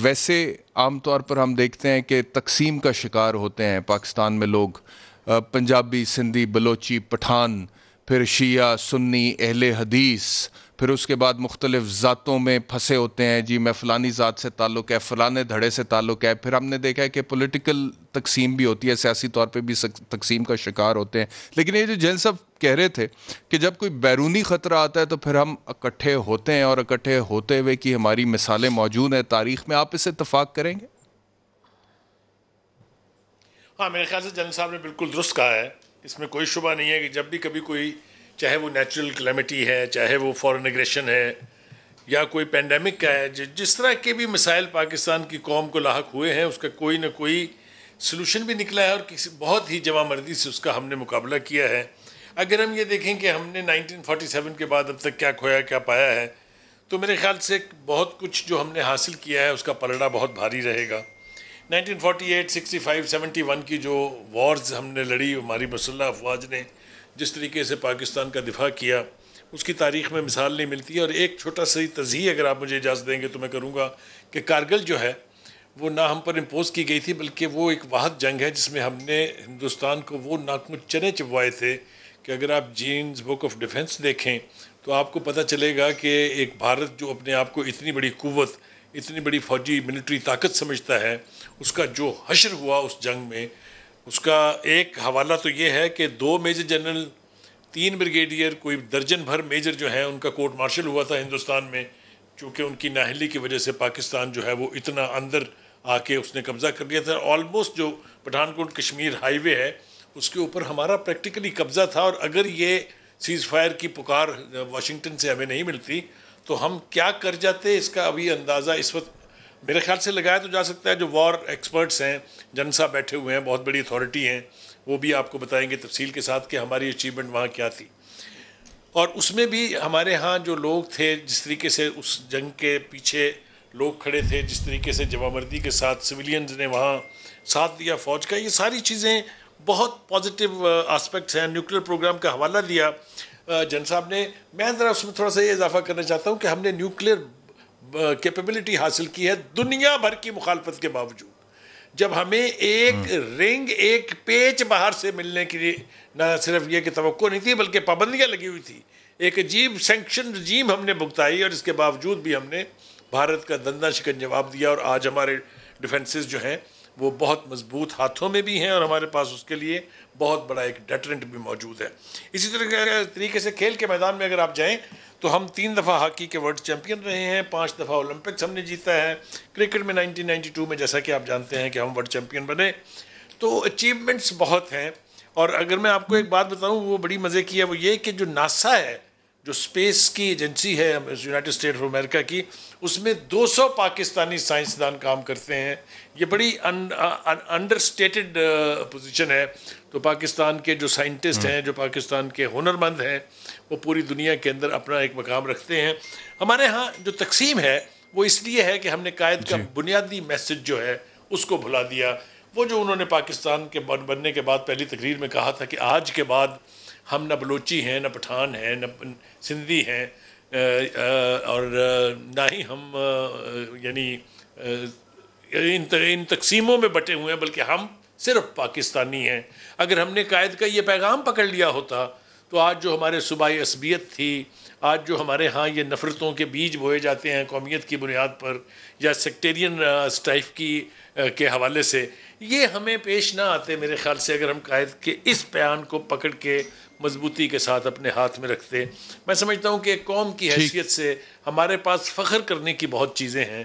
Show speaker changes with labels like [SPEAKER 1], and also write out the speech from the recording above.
[SPEAKER 1] ویسے عام طور پر ہم دیکھتے ہیں کہ تقسیم کا شکار ہوتے ہیں پاکستان میں لوگ، پنجابی، سندھی، بلوچی، پٹھان، پھر شیعہ، سنی، اہل حدیث، پھر اس کے بعد مختلف ذاتوں میں پھنسے ہوتے ہیں، جی میں فلانی ذات سے تعلق ہے، فلانے دھڑے سے تعلق ہے. پھر ہم نے دیکھا ہے کہ پولیٹیکل تقسیم بھی ہوتی ہے، سیاسی طور پہ بھی تقسیم کا شکار ہوتے ہیں. لیکن یہ جو جین صاحب کہہ رہے تھے کہ جب کوئی بیرونی خطرہ آتا ہے تو پھر ہم اکٹھے ہوتے ہیں، اور اکٹھے ہوتے ہوئے کی ہماری مثالیں موجود ہیں تاریخ میں. آپ اس سے اتفاق کریں گے؟
[SPEAKER 2] ہاں، میرے خیال سے جنرل صاحب نے بالکل درست کہا ہے. اس میں کوئی شبہ نہیں ہے کہ جب بھی کبھی کوئی، چاہے وہ نیچرل کلیمٹی ہے، چاہے وہ فورن ایگریشن ہے، یا کوئی پینڈیمک کا ہے، جس طرح کے بھی مسائل پاکستان کی قوم کو لاحق ہوئے ہیں، اس کا کوئی نہ کوئی سلوشن بھی نکلا ہے، اور کسی بہت ہی جمع مردی سے اس کا ہم نے مقابلہ کیا ہے. اگر ہم یہ دیکھیں کہ ہم نے 1947 کے بعد اب تک کیا کھویا، کیا پایا ہے، تو میرے خیال سے بہت کچھ جو ہم نے حاصل کیا ہے اس کا پلڑا بہت بھاری رہے گا. 1948، 65، 71 کی جو وارز ہم نے لڑی، ہماری مسلح افواج نے جس طریقے سے پاکستان کا دفاع کیا، اس کی تاریخ میں مثال نہیں ملتی. اور ایک چھوٹا سا تزیح اگر آپ مجھے اجازت دیں گے تو میں کروں گا کہ کارگل جو ہے وہ نہ ہم پر امپوز کی گئی تھی، بلکہ وہ ایک واحد جنگ ہے جس میں ہم نے ہندوستان کو وہ ناکمچ چنے چبوائے تھے کہ اگر آپ جینز بک آف ڈیفنس دیکھیں تو آپ کو پتہ چلے گا کہ ایک بھارت جو اپنے آپ کو اتنی بڑی قوت، اتنی بڑی فوجی ملٹری طاقت سمجھتا ہے، اس کا جو حشر ہوا اس جنگ میں، اس کا ایک حوالہ تو یہ ہے کہ 2 میجر جنرل، 3 بریگیڈیئر، کوئی درجن بھر میجر جو ہیں ان کا کورٹ مارشل ہوا تھا ہندوستان میں، چونکہ ان کی نااہلی کی وجہ سے پاکستان جو ہے وہ اتنا اندر آ کے اس نے قبضہ کر لیا تھا. آلموسٹ جو پٹھان کوٹ کشمیر ہائی وے ہے اس کے اوپر ہمارا پریکٹیکلی قبضہ تھا، اور اگر یہ سیز فائر کی پکار واشنگٹن سے ہمیں نہیں ملتی تو ہم کیا کر جاتے، اس کا ابھی اندازہ اس وقت میرے خیال سے لگایا تو جا سکتا ہے. جو وار ایکسپرٹس ہیں، جن صاحب بیٹھے ہوئے ہیں، بہت بڑی اتھارٹی ہیں، وہ بھی آپ کو بتائیں گے تفصیل کے ساتھ کہ ہماری اچیومنٹ وہاں کیا تھی. اور اس میں بھی ہمارے ہاں جو لوگ تھے، جس طریقے سے اس جنگ کے پیچھے لوگ کھڑے تھے، جس طریقے سے جمع مردی کے ساتھ سویلینز نے وہاں ساتھ دیا فوج کا، یہ ساری چیزیں بہت پازیٹیو آسپیکٹس ہیں. نیوکلیر پروگرام کا حوالہ دیا جن صاحب نے. میں ذرا اس میں تھوڑا سا یہ اضافہ کرنا چاہتا ہوں کہ ہم نے نیوکلیر کیپیبلٹی حاصل کی ہے دنیا بھر کی مخالفت کے باوجود. جب ہمیں ایک رنگ، ایک پیچ باہر سے ملنے کے لیے نہ صرف یہ کہ توقع نہیں تھی بلکہ پابندیاں لگی ہوئی تھی، ایک عجیب سینکشن رجیم ہم نے بھگتائی، اور اس کے باوجود بھی ہم نے بھارت کا دندہ شکن جواب دیا. اور آج ہمارے ڈیفنسز جو ہیں وہ بہت مضبوط ہاتھوں میں بھی ہیں، اور ہمارے پاس اس کے لیے بہت بڑا ایک ڈیٹرنٹ بھی موجود ہے. اسی طریقے سے کھیل کے میدان میں اگر آپ جائیں تو ہم 3 دفعہ ہاکی کے ورلڈ چیمپئن رہے ہیں، 5 دفعہ اولمپکس ہم نے جیتا ہے. کرکٹ میں 1992 میں جیسا کہ آپ جانتے ہیں کہ ہم ورلڈ چیمپئن بنے. تو اچیومنٹس بہت ہیں. اور اگر میں آپ کو ایک بات بتاؤں وہ بڑی مزے کی ہے، وہ یہ کہ جو ناسا ہے، جو اسپیس کی ایجنسی ہے یونائٹڈ اسٹیٹ آف امریکہ کی، اس میں 200 پاکستانی سائنسدان کام کرتے ہیں. یہ بڑی انڈر اسٹیٹڈ پوزیشن ہے. تو پاکستان کے جو سائنٹسٹ ہیں، جو پاکستان کے ہنرمند ہیں، وہ پوری دنیا کے اندر اپنا ایک مقام رکھتے ہیں. ہمارے ہاں جو تقسیم ہے وہ اس لیے ہے کہ ہم نے قائد کا بنیادی میسج جو ہے اس کو بھلا دیا. وہ جو انہوں نے پاکستان کے بننے کے بعد پہلی تقریر میں کہا تھا کہ آج کے بعد ہم نہ بلوچی ہیں، نہ پٹھان ہیں، نہ سندھی ہیں، اور نہ ہی ہم یعنی ان تقسیموں میں بٹے ہوئے ہیں، بلکہ ہم صرف پاکستانی ہیں. اگر ہم نے قائد کا یہ پیغام پکڑ لیا ہوتا تو آج جو ہمارے صوبائی عصبیت تھی، آج جو ہمارے ہاں یہ نفرتوں کے بیج بوئے جاتے ہیں قومیت کی بنیاد پر یا سیکٹیرین اسٹائف کے حوالے سے، یہ ہمیں پیش نہ آتے میرے خیال سے، اگر ہم قائد کے اس بیان کو پکڑ کے مضبوطی کے ساتھ اپنے ہاتھ میں رکھتے. میں سمجھتا ہوں کہ ایک قوم کی حیثیت سے ہمارے پاس فخر کرنے کی بہت چیزیں ہیں.